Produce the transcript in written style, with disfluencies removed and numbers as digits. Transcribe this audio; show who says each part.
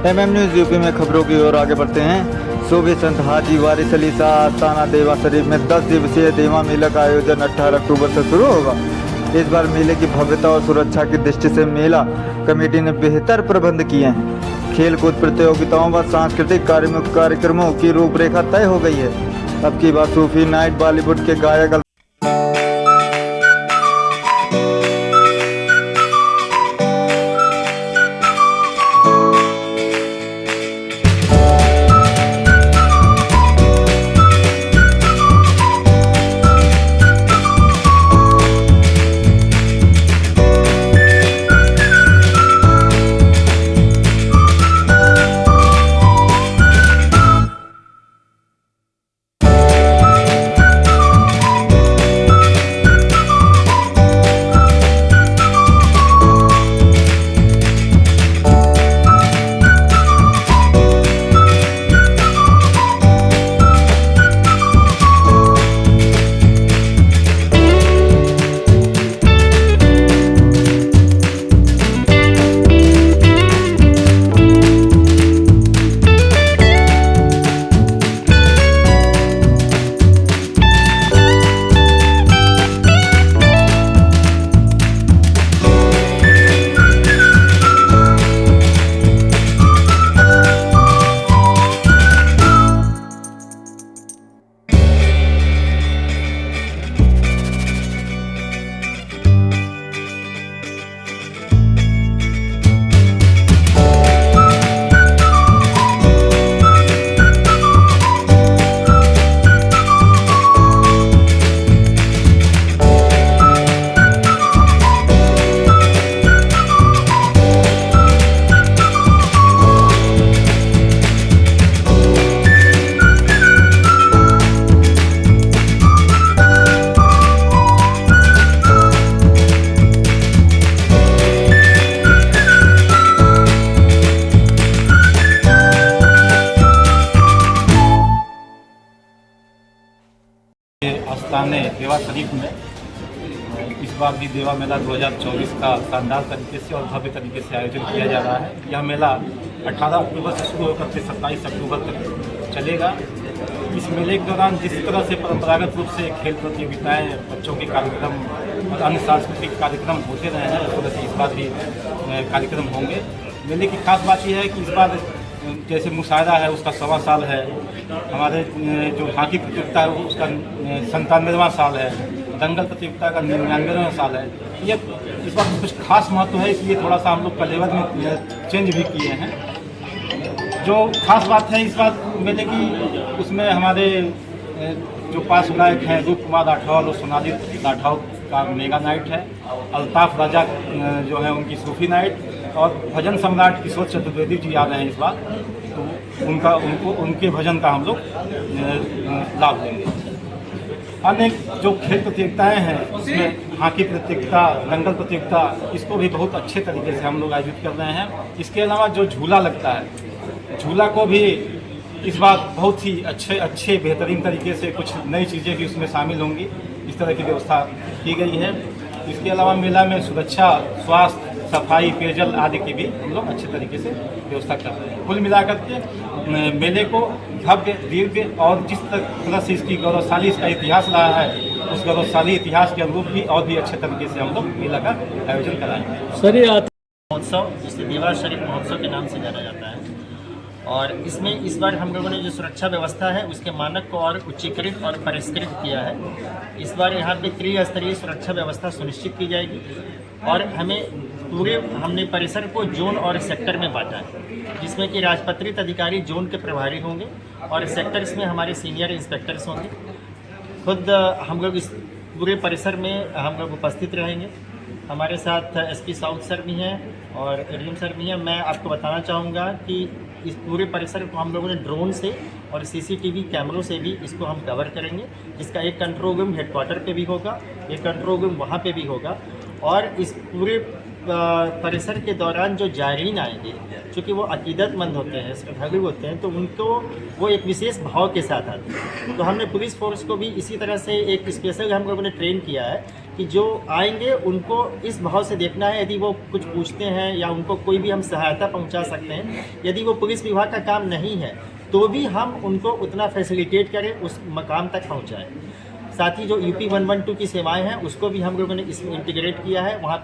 Speaker 1: News UP में खबरों की ओर आगे बढ़ते हैं। सूफी संत हाजी वारिस अली शाह आस्थाना देवा शरीफ में 10 दिवसीय देवा मेला का आयोजन 18 अक्टूबर से शुरू होगा। इस बार मेले की भव्यता और सुरक्षा की दृष्टि से मेला कमेटी ने बेहतर प्रबंध किए हैं। खेलकूद प्रतियोगिताओं व सांस्कृतिक कार्यक्रमों की रूपरेखा तय हो गई है। अब की बात सूफी नाइट बॉलीवुड के गायक
Speaker 2: आस्थाने देवा शरीफ में इस बार भी देवा मेला 2024 का शानदार तरीके से और भव्य तरीके से आयोजन किया जा रहा है। यह मेला 18 अक्टूबर से शुरू होकर के 27 अक्टूबर तक चलेगा। इस मेले के दौरान जिस तरह से परंपरागत रूप से खेल प्रतियोगिताएं, बच्चों के कार्यक्रम और अन्य सांस्कृतिक कार्यक्रम होते रहे हैं, उस तरह से इस बार भी कार्यक्रम होंगे। मेले की खास बात यह है कि इस बार जैसे मुशायरा है उसका 100वां साल है, हमारे जो हॉकी प्रतियोगिता है उसका 97वां साल है, दंगल प्रतियोगिता का 99वां साल है। ये इस बार कुछ खास महत्व है, इसलिए थोड़ा सा हम लोग कलेवर में चेंज भी किए हैं। जो खास बात है इस बार मेले की, उसमें हमारे जो पास गायक हैं रूप कुमार राठौर और सोनाली राठौर का मेगा नाइट है, अल्ताफ राजा जो है उनकी सूफी नाइट, और भजन सम्राट किशोर चतुर्वेदी जी आ रहे हैं इस बार, तो उनके भजन का हम लोग लाभ लेंगे। अन्य जो खेल प्रतियोगिताएं हैं उसमें हॉकी प्रतियोगिता, दंगल प्रतियोगिता, इसको भी बहुत अच्छे तरीके से हम लोग आयोजित कर रहे हैं। इसके अलावा जो झूला लगता है, झूला को भी इस बार बहुत ही अच्छे बेहतरीन तरीके से कुछ नई चीज़ें भी उसमें शामिल होंगी, इस तरह की व्यवस्था की गई है। इसके अलावा मेला में सुरक्षा, स्वास्थ्य, सफाई, पेयजल आदि की भी हम लोग अच्छे तरीके से व्यवस्था कर रहे हैं। कुल मिलाकर के मेले को भव्य, दिव्य और जिस तरह से इसकी गौरवशाली इसका इतिहास रहा है, उस गौरवशाली इतिहास के अनुरूप भी और भी अच्छे तरीके से हम लोग मेला का आयोजन कराएंगे।
Speaker 3: सर, ये महोत्सव जिसे देवा शरीफ महोत्सव के नाम से जाना जाता है, और इसमें इस बार हम लोगों ने जो सुरक्षा व्यवस्था है उसके मानक को और उच्चीकृत और परिष्कृत किया है। इस बार यहाँ पे त्रिस्तरीय सुरक्षा व्यवस्था सुनिश्चित की जाएगी, और हमने परिसर को जोन और सेक्टर में बांटा है, जिसमें कि राजपत्रित अधिकारी जोन के प्रभारी होंगे और सेक्टर्स में हमारे सीनियर इंस्पेक्टर्स होंगे। खुद हम लोग इस पूरे परिसर में हम लोग उपस्थित रहेंगे। हमारे साथ एसपी साउथ सर भी हैं और एडीएम सर भी हैं। मैं आपको बताना चाहूँगा कि इस पूरे परिसर को हम लोगों ने ड्रोन से और सीसीटीवी कैमरों से भी इसको हम कवर करेंगे, जिसका एक कंट्रोल रूम हेडक्वार्टर पे भी होगा, एक कंट्रोल रूम वहाँ पे भी होगा। और इस पूरे परिसर के दौरान जो जायरीन आएंगे, चूँकि वो अकीदतमंद होते हैं, श्रद्धालु होते हैं, तो उनको वो एक विशेष भाव के साथ आते हैं। तो हमने पुलिस फोर्स को भी इसी तरह से एक स्पेशल हम लोगों ने ट्रेन किया है कि जो आएंगे उनको इस भाव से देखना है, यदि वो कुछ पूछते हैं या उनको कोई भी हम सहायता पहुंचा सकते हैं, यदि वो पुलिस विभाग का काम नहीं है तो भी हम उनको उतना फैसिलिटेट करें, उस मकाम तक पहुंचाएं। साथ ही जो UP 112 की सेवाएं हैं उसको भी हम लोगों ने इसमें इंटीग्रेट किया है। वहाँ